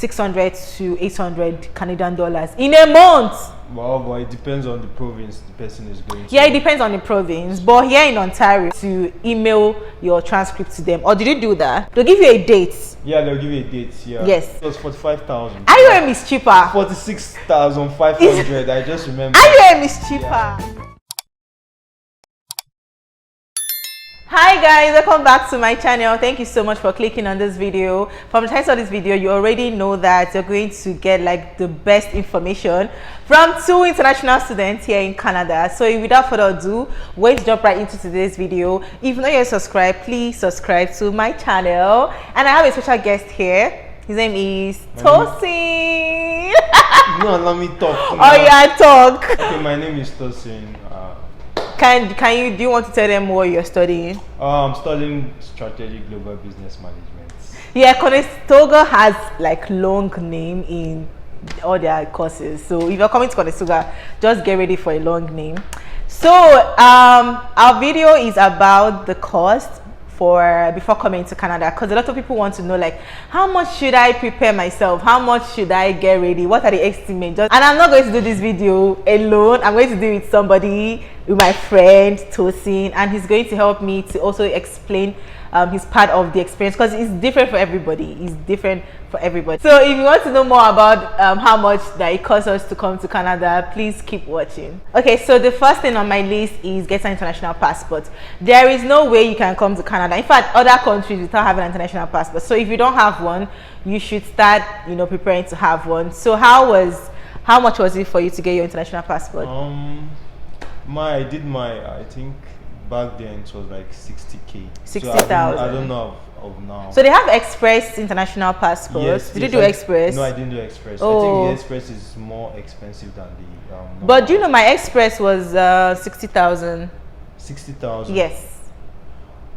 600 to 800 Canadian dollars in a month. Well, but it depends on the province the person is going to. Yeah, it depends on the province. But here in Ontario, to email your transcript to them, or did you do that? They'll give you a date. Yeah, they'll give you a date. Yeah. Yes. It was 45,000. IOM is cheaper. 46,500. I just remember. IOM is cheaper. Yeah. Hi guys, welcome back to my channel. Thank you so much for clicking on this video. From the title of this video, you already know that you're going to get like the best information from 2 international students here in Canada. So without further ado, let's jump right into today's video. If you're not yet subscribed, please subscribe to my channel. And I have a special guest here. His name is Tosin. No, let me talk. Oh yeah, talk. Okay, my name is Tosin. Do you want to tell them what you're studying? I'm studying strategic global business management. Yeah, Conestoga has like long name in all their courses. So if you're coming to Conestoga, just get ready for a long name. So our video is about the cost before coming to Canada, because a lot of people want to know like how much should I prepare myself, how much should I get ready, what are the estimates. And I'm not going to do this video alone. I'm going to do it with somebody, with my friend Tosin, and he's going to help me to also explain his part of the experience, because it's different for everybody. It's different for everybody. So if you want to know more about how much that it costs us to come to Canada, please keep watching. Okay, so the first thing on my list is get an international passport. There is no way you can come to Canada, in fact other countries, without having an international passport. So if you don't have one, you should start preparing to have one. So how much was it for you to get your international passport? I think back then it was like 60K. 60,000. So I don't know of now. So they have express international passports. Yes, Did you do express? No, I didn't do express. Oh. I think the express is more expensive than the but do you know my express was 60,000. 60,000. Yes.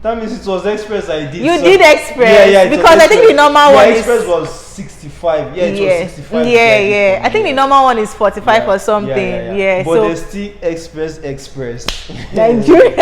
That means it was express I did. You did express? Yeah, because I think the normal one is express was 65. Yeah, it was 65. Yeah. I think the normal one is 45 or something. Yeah. But there's still express. Nigeria.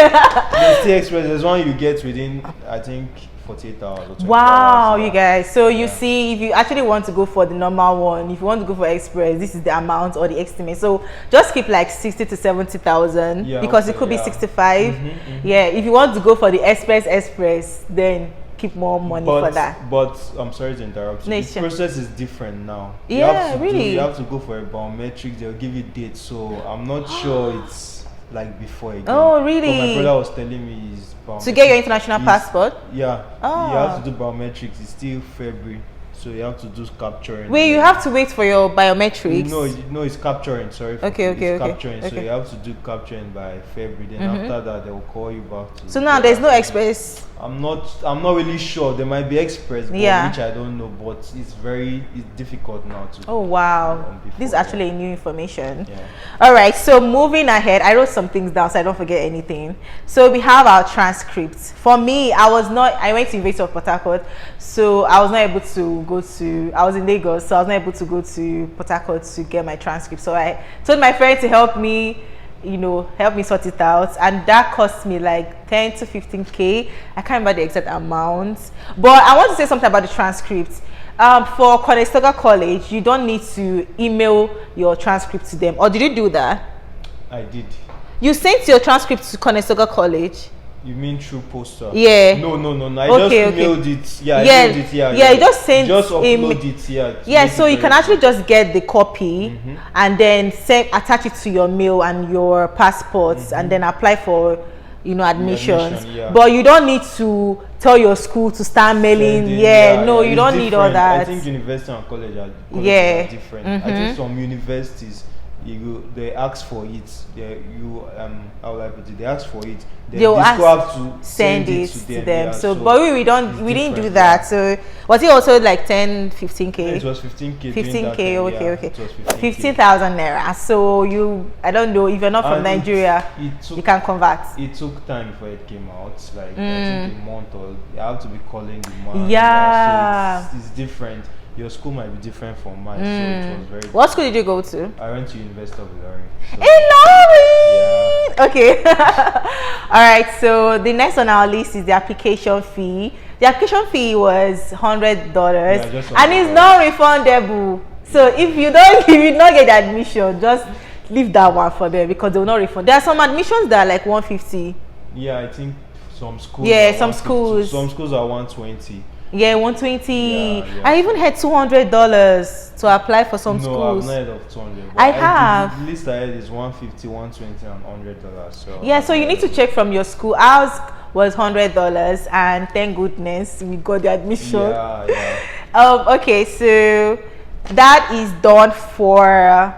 There's still express. There's one you get within, I think, 48 hours or 24 wow, hours. you guys. So you see, if you actually want to go for the normal one, if you want to go for express, this is the amount or the estimate. So just keep like 60 to 70,000 because it could be 65. Yeah, if you want to go for the express, then keep more money for that. But I'm sorry to interrupt you. The process is different now. Yeah, you have to go for a biometric. They'll give you dates. So I'm not sure it's like before again. Oh, really? But my brother was telling me to get your international passport. Yeah. You have to do biometrics. It's still February, so you have to do capturing. Wait, you have to wait for your biometrics? No, it's capturing. Sorry. Okay. Capturing. So you have to do capturing by February. Then after that, they will call you back to. So now there's no express. I'm not really sure. There might be express, which I don't know. But it's difficult now to. Oh wow, this is actually new information. Yeah. All right, so moving ahead, I wrote some things down so I don't forget anything. So we have our transcripts. For me, I went to University of Port Harcourt, so I was not able to go to. I was in Lagos, so I was not able to go to Port Harcourt to get my transcript. So I told my friend to help me. Help me sort it out, and that cost me like 10 to 15K. I can't remember the exact amount, but I want to say something about the transcript. For Conestoga College, you don't need to email your transcript to them, or did you do that? I did. You sent your transcript to Conestoga College? You mean through poster? Yeah. No. I just emailed it. Yeah, I emailed it. Yeah, you just sent. Just upload it. Yeah. Yeah, so you can actually just get the copy and then attach it to your mail and your passports and then apply for, admissions. But you don't need to tell your school to start mailing. You don't need all that. I think university and college are different. I think some universities they ask for it. They ask for it. They'll have to send it to them. Yeah, so but we didn't do that. So was it also like 10, 15K? Yeah, it was 15K. 15K. Okay. It was 15K. 15,000 naira. So I don't know if you're not from Nigeria, you can convert. It took time before it came out. Like I think a month, or you have to be calling the man. Yeah. So it's different. Your school might be different from mine, so it was very. What school did you go to? I went to University of Ilorin. So. Yeah. Okay. All right. So the next on our list is the application fee. The application fee was $100, Yeah, just and it's $100. non-refundable. So if you not get the admission, just leave that one for them because they will not refund. There are some admissions that are like 150. Yeah, I think some schools. Yeah, are some 150, schools. Some schools are 120. Yeah, 120. Yeah. I even had $200 to apply for some No, schools. I've not heard of 200. I have. The least I had is 150, 120, and $100. So Yeah, so you need to check from your school. Ours was $100, and thank goodness we got the admission. Yeah. Okay, so that is done for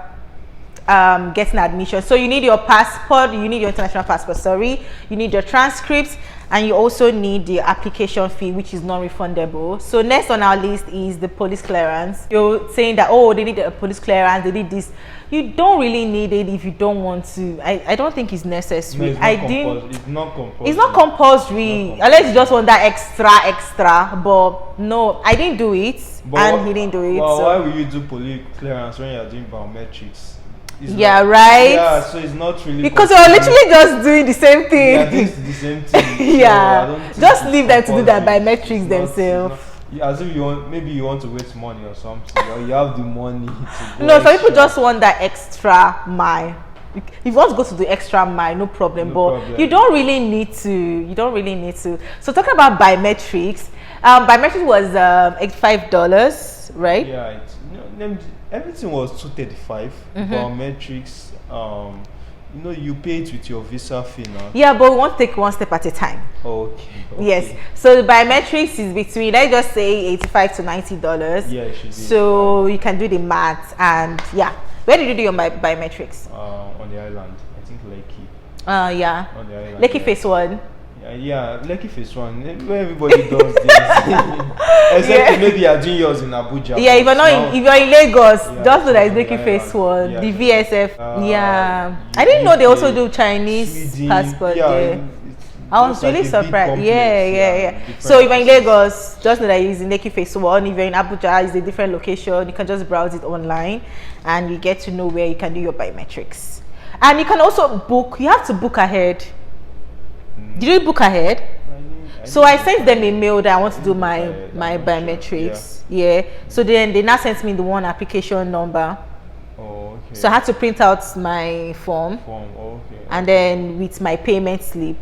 getting admission. So you need your passport, you need your international passport, sorry, you need your transcripts, and you also need the application fee, which is non-refundable. So next on our list is the police clearance. You're saying that, oh, they need a police clearance, they need this. You don't really need it if you don't want to. I don't think it's necessary. No, it's not compulsory. It's not compulsory unless you just want that extra. But no, I didn't do it, and he didn't do it. Well, so why will you do police clearance when you're doing biometrics? Yeah, right. Yeah, so it's not really because you're literally just doing the same thing. Yeah, this is the same thing. So Yeah, I don't think just it's leave them to do their compulsory. biometrics It's themselves. as if you want, maybe you want to waste money or something, or you have the money to go No, some people extra. just want that extra mile. If you want to go to the extra mile, no problem. No But problem. you don't really need to. You don't really need to. So talking about biometrics, biometrics was $85, right? Yeah, everything was 235. Biometrics, you pay it with your visa fee now. Yeah, but we want to take one step at a time. Okay. Yes. So the biometrics is between, let's just say, $85 to $90. Yeah, it should be. So you can do the math, and yeah. Where did you do your biometrics? On the island, I think Lekki. Yeah. On the island. Lekki yeah. phase 1. Yeah, Lekki phase 1, where everybody does this. Except maybe you're doing yours in Abuja. Yeah, if you're in Lagos, just know that it's Lekki yeah, phase 1, yeah, the VSF. I didn't UK, know they also do Chinese Sweden, passport yeah, there. I was like really a big surprised. complex, Yeah. different So if you're in places. Lagos, just know that it's in Lekki phase 1. If you're in Abuja, it's a different location. You can just browse it online, and you get to know where you can do your biometrics. And you can also book. You have to book ahead. Did you book ahead? So I sent them a mail that I want to do my biometrics. Yeah. So then they now sent me the one application number. Oh, okay. So I had to print out my form, Okay. and then with my payment slip.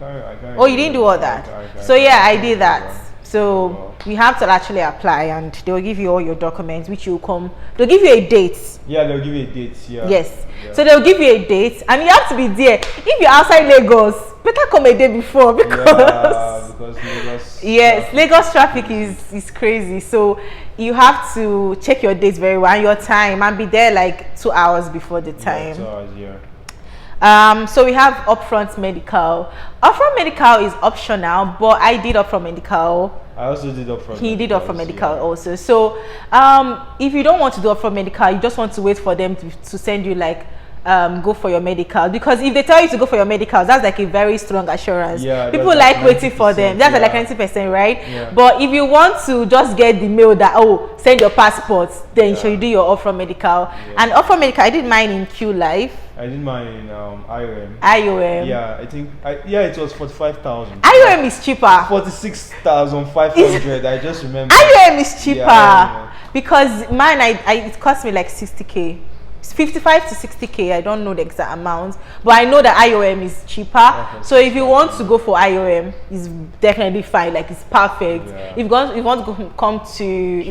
I can't Oh, you didn't do all that. So yeah, I did that. So you have to actually apply, and they'll give you all your documents, which will come. They'll give you a date. Yeah, they'll give you a date. Yeah. Yes. Yeah. So they'll give you a date, and you have to be there. If you're outside Lagos, better come a day before because Lagos. yes, Lagos traffic is crazy. So you have to check your dates very well and your time, and be there like 2 hours before the time. 2 hours, yeah. So we have upfront medical. Upfront medical is optional, but I did upfront medical. I also did upfront. He did upfront medical also. So if you don't want to do upfront medical, you just want to wait for them to send you like go for your medical, because if they tell you to go for your medical, that's like a very strong assurance. Yeah, people like waiting for them. That's like 90%, right? Yeah. But if you want to just get the mail that send your passport, then you should do your upfront medical. And upfront medical, I did mine in Q Life. I did mine in IOM. IOM. Yeah, I think it was 45,000. IOM is cheaper. 46,500. I just remember. IOM is cheaper Yeah, because mine it cost me like 60K. It's 55 to 60K. I don't know the exact amount, but I know that IOM is cheaper. Okay. So if you want to go for IOM, it's definitely fine. Like it's perfect. Yeah. If you want to come to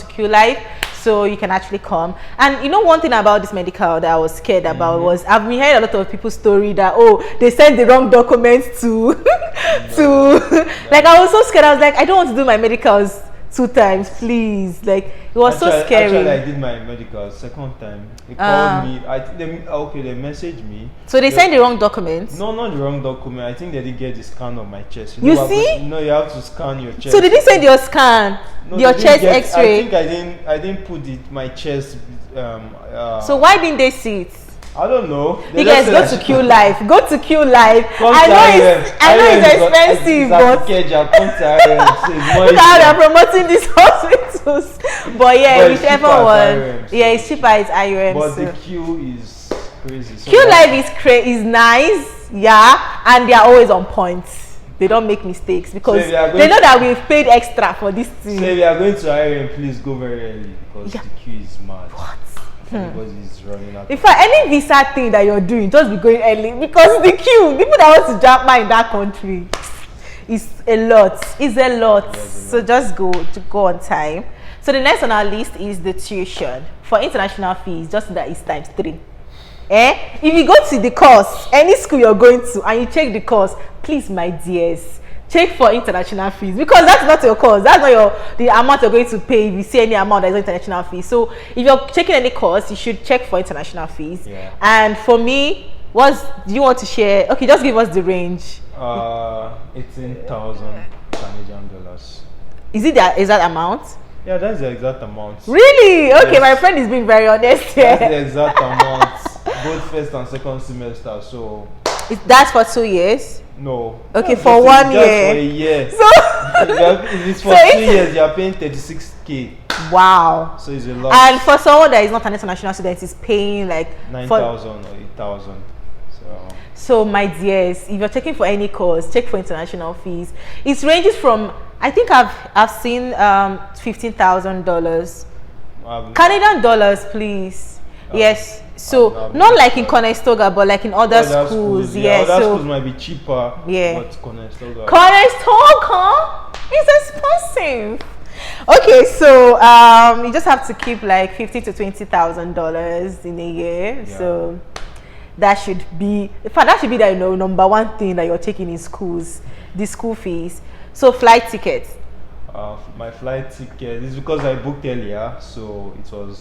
Q Life, so you can actually come. And you know, one thing about this medical that I was scared about was I've been hearing a lot of people's story that they sent the wrong documents to like I was so scared. I was like, I don't want to do my medicals 2 times, please. Like it was so scary. Actually, I did my medical second time. They called me. They messaged me. So they sent the wrong documents. No, not the wrong document. I think they didn't get the scan of my chest. You see? No, you have to scan your chest. So they didn't send your scan, No, your they didn't chest get- X-ray. I didn't put my chest. So why didn't they see it? I don't know. You guys go to Q Life. Go to Q Life. I know it's expensive, but look how they're promoting these hospitals. But yeah, whichever one. Yeah, it's cheaper. It's IOM. But so. the queue is crazy. So Q Life is nice, yeah, and they are always on point. they don't make mistakes, because So if they know that we've paid extra for this thing. So if you are going to Ireland, please go very early, because Yeah. the queue is mad. What? Because it's running out. In fact, any visa thing that you're doing, just be going early, because the queue, people that want to jump in that country, is a lot. It's a lot. Yes, So just go on time. So the next on our list is the tuition. For international fees, just that it's times 3. If you go to the course, any school you're going to, and you check the course, please, my dears, check for international fees, because that's not your course. That's not the amount you're going to pay if you see any amount that's international fees. So if you're checking any course, you should check for international fees. Yeah. And for me, do you want to share? Okay, just give us the range. 18,000 Canadian dollars. Is it the exact amount? Yeah, that's the exact amount. Really? Okay, Yes. my friend is being very honest here. That's the exact amount, both first and second semester. So That's for 2 years. no. Okay, That's for just 1 just year. for a year. So If it's for So 2 years, you are paying 36K. wow. So it's a lot. And for someone that is not an international student, is paying like 9,000 or 8,000. So my dears, if you're checking for any course, check for international fees. It ranges from, I think I've seen $15,000 Canadian dollars, please. Yes. So not like in Conestoga, but like in other schools. Yeah. Other So schools might be cheaper. Yeah. But Conestoga. Conestoga is expensive. Okay, so you just have to keep like $50,000 to $20,000 in a year. Yeah. So that should be, in fact, that should be the number one thing that you're taking in schools, the school fees. So flight tickets. My flight ticket is because I booked earlier, so it was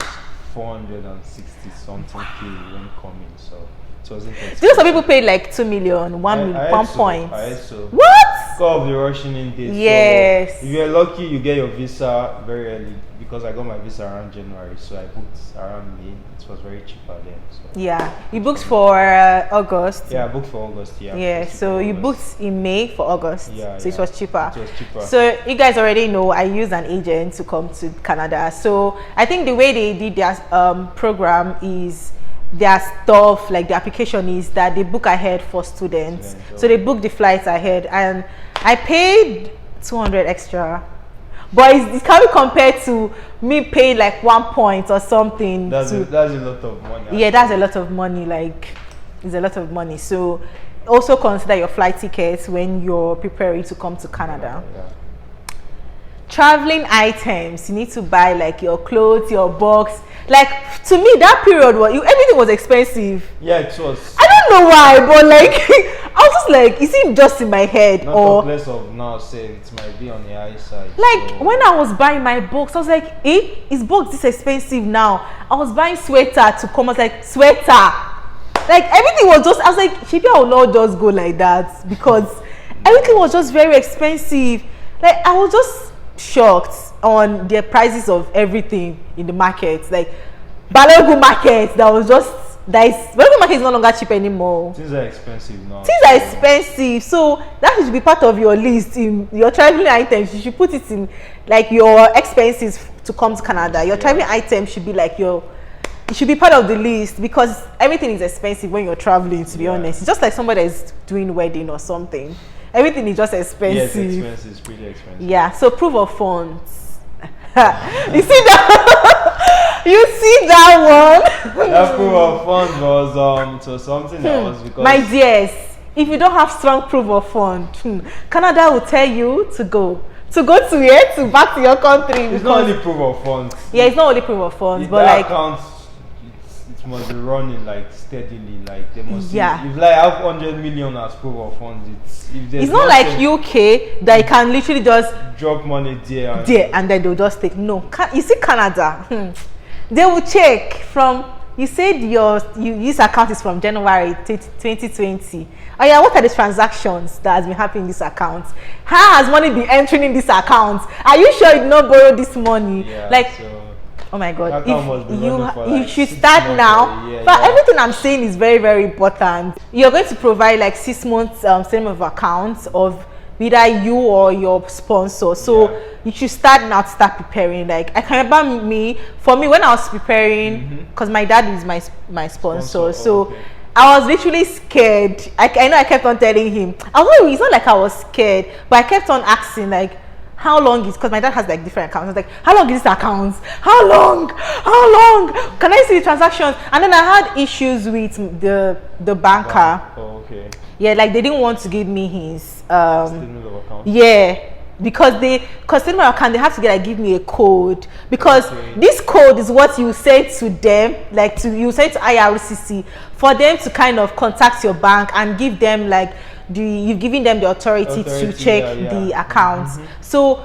460 something K when coming. So it wasn't. Do you know some people paid like 2 million, 1 million, 1 point? I so. What? Because of the rushing in days. Yes. So if you're lucky, you get your visa very early. Because I got my visa around January, so I booked around May. It was very cheaper then. So. Yeah, you booked for August. Yeah, I booked for August. Yeah. Yeah, so you booked in May for August. Yeah, so it was cheaper. It was cheaper. So you guys already know I use an agent to come to Canada. So I think the way they did their program is their stuff, like the application is that they book ahead for students. So they book the flights ahead, and I paid 200 extra. But it can't be compared to me paying like 1 point or something. That's a lot of money. Yeah, that's a lot of money. Like, it's a lot of money. So also consider your flight tickets when you're preparing to come to Canada. Yeah. Traveling items, you need to buy like your clothes, your box. Like, to me, that period everything was expensive. Yeah, it was. I don't know why, but like I was just like, is it just in my head? Not or less of now, say it might be on the high side. like so. when I was buying my books, I was like, is books this expensive now? I was buying sweater to come. I was like, sweater, like everything was just, I was like, maybe I will not just go like that, because everything was just very expensive. Like, I was just shocked on the prices of everything in the market. Like Balogun market, Balogun market is no longer cheap anymore. Things are expensive now. Things are expensive, so that should be part of your list. In your traveling items, you should put it in like your expenses to come to Canada. Your traveling items should be like it should be part of the list, because everything is expensive when you're traveling, to be honest. It's just like somebody is doing wedding or something. Everything is just expensive. Yeah, it's expensive. It's pretty expensive. Yeah, so proof of funds. You see that? You see that one? That proof of funds was it was something that was because my dears, if you don't have strong proof of fund, Canada will tell you to go to where? To back to your country. It's not only proof of funds. Yeah, it's not only proof of funds, but that like accounts, it must be running like steadily. Like they must. Yeah. If like have 100 million as proof of funds, it's not like UK that you can literally just drop money there and then they'll just take. No, you see Canada, they will check from. You said this account is from January 2020. Oh yeah, what are the transactions that has been happening in this account? How has money been entering in this account? Are you sure you did not borrow this money? Yeah, like, so oh my God, if you should start now. But everything I'm saying is very, very important. You're going to provide like 6 months statement of accounts of either you or your sponsor. So you should start now to start preparing. Like, I can remember for me when I was preparing, because my dad is my sponsor. So I was literally scared. I know I kept on telling him. It's not like I was scared, but I kept on asking like, how long is, because my dad has like different accounts. I was like, how long is this account? How long? Can I see the transactions? And then I had issues with the banker. Oh, okay. Yeah, like they didn't want to give me his Statement of account. yeah, because statement of account, they have to give me a code, because this code is what you say to them, like you say to IRCC for them to kind of contact your bank and give them like you've given them the authority to check the accounts. So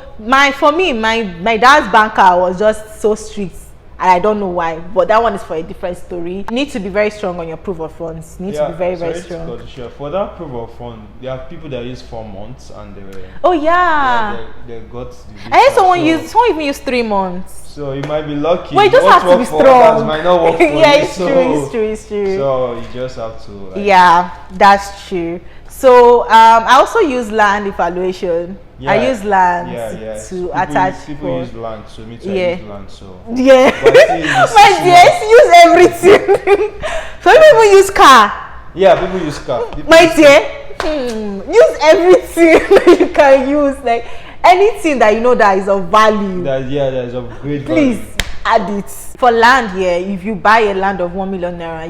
for me, my dad's banker was just so strict, and I don't know why, but that one is for a different story. You need to be very strong on your proof of funds. You need to be very, very strong. For that proof of fund, there are people that use 4 months and they were. Oh yeah. They got. I heard someone even use 3 months. So you might be lucky. Well, you just have to be strong. Might not work for yeah, you, it's true. So you just have to. Yeah, that's true. So I also use land evaluation. Yeah, I use land to attach. People use land, so me too. I use land, so. Yeah. My dear, use everything. Some people use car. Yeah, people use car. My dear, use everything you can use, like anything that you know that is of value. That is of great value. Please add it. For land, if you buy a land of 1 million naira,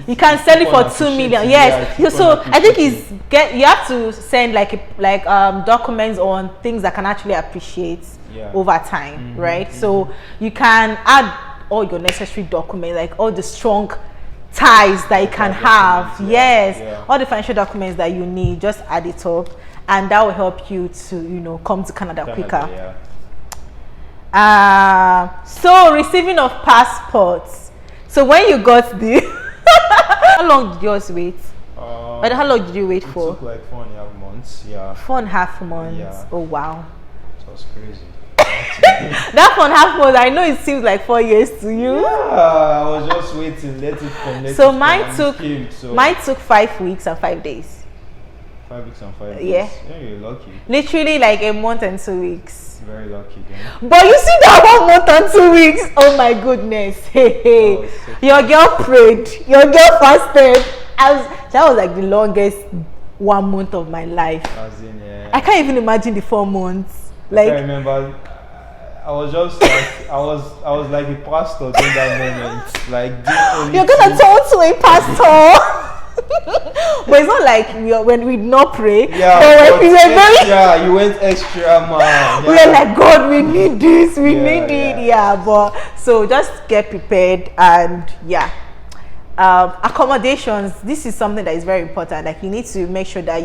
you can sell it for 2 million. Yes. So I think you have to send like documents on things that can actually appreciate over time, right? So you can add all your necessary documents, like all the strong ties that you can have. All the financial documents that you need, just add it up, and that will help you to come to Canada quicker. So receiving of passports. So when you got the how long did yours wait? How long did you wait for? It took like 4.5 months. 4.5 months. Yeah. Oh wow. It was crazy. That 4.5 months, I know it seems like 4 years to you. Yeah, I was just waiting, let it come. So mine took 5 weeks and 5 days. 5 weeks and 5 days. Yeah, you're lucky. Literally like a month and 2 weeks. Very lucky then. But you see that 1 month and 2 weeks? Oh my goodness. Hey. Your girl prayed. Your girl fasted. That was like the longest 1 month of my life. I can't even imagine the 4 months. I remember I was just like I was like a pastor during that moment. Like you're gonna talk to a pastor. But it's not like when we not pray. You went extra, man. We are like, God, we need this, we need it. But so just get prepared, and accommodations. This is something that is very important. Like you need to make sure that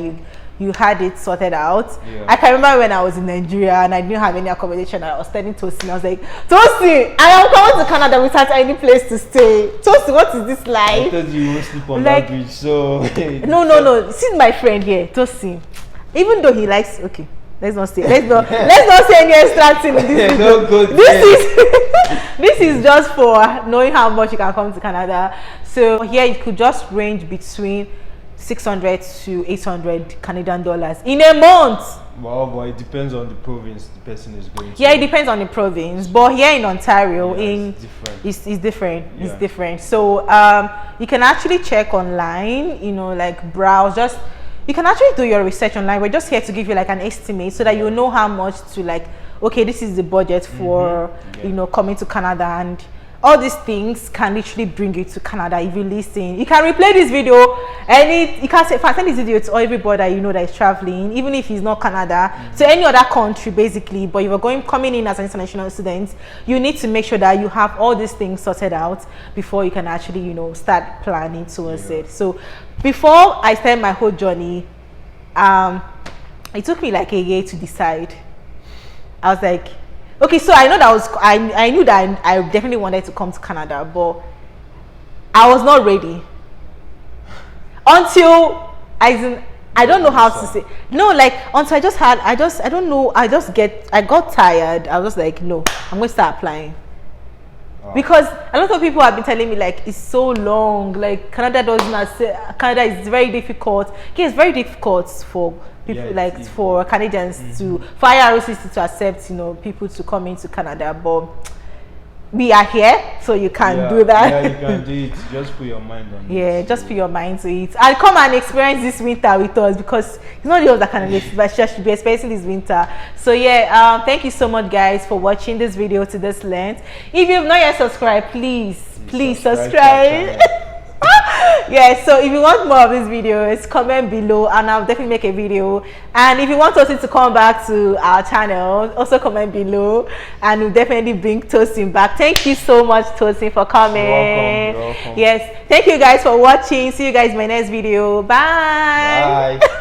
you had it sorted out. I can remember when I was in Nigeria and I didn't have any accommodation. I was telling Tosin, I was like, Tosin, I am coming to Canada without any place to stay. Tosin, what is this life? I thought you won't sleep on that bridge, so no. See my friend here, Tosin. Even though he likes, okay, let's not say any extra thing in this video. This is just for knowing how much you can come to Canada. So here it could just range between 600 to 800 Canadian dollars in a month. Wow, but it depends on the province the person is going to. Yeah, it depends on the province. But here in Ontario, it's different. It's different. It's different. So you can actually check online, like browse. You can actually do your research online. We're just here to give you like an estimate so that you know how much to like, okay, this is the budget for coming to Canada, and all these things can literally bring you to Canada if you listen. You can replay this video, you can say, if I send this video to everybody that is traveling, even if it's not Canada, to any other country basically, but if you're coming in as an international student, you need to make sure that you have all these things sorted out before you can actually, start planning towards it. So before I started my whole journey, it took me like a year to decide. I was like, okay, so I know I knew that I definitely wanted to come to Canada, but I was not ready until I don't know how to say. No, like until I got tired. I was just like, no, I'm going to start applying. Because a lot of people have been telling me like it's so long, like Canada is very difficult. It's very difficult for people for Canadians for IRCC to accept people to come into Canada. But we are here, so you can do that. Yeah, you can do it. Just put your mind on it. Yeah, just put your mind to it and come and experience this winter with us, because it's not the ones that can just be experiencing this winter. So yeah, thank you so much guys for watching this video to this length. If you've not yet subscribed, please subscribe. Yeah, so if you want more of these videos, comment below and I'll definitely make a video. And if you want Tosin to come back to our channel, also comment below and we'll definitely bring Tosin back. Thank you so much, Tosin, for coming. You're welcome. Yes, thank you guys for watching. See you guys in my next video. Bye. Bye.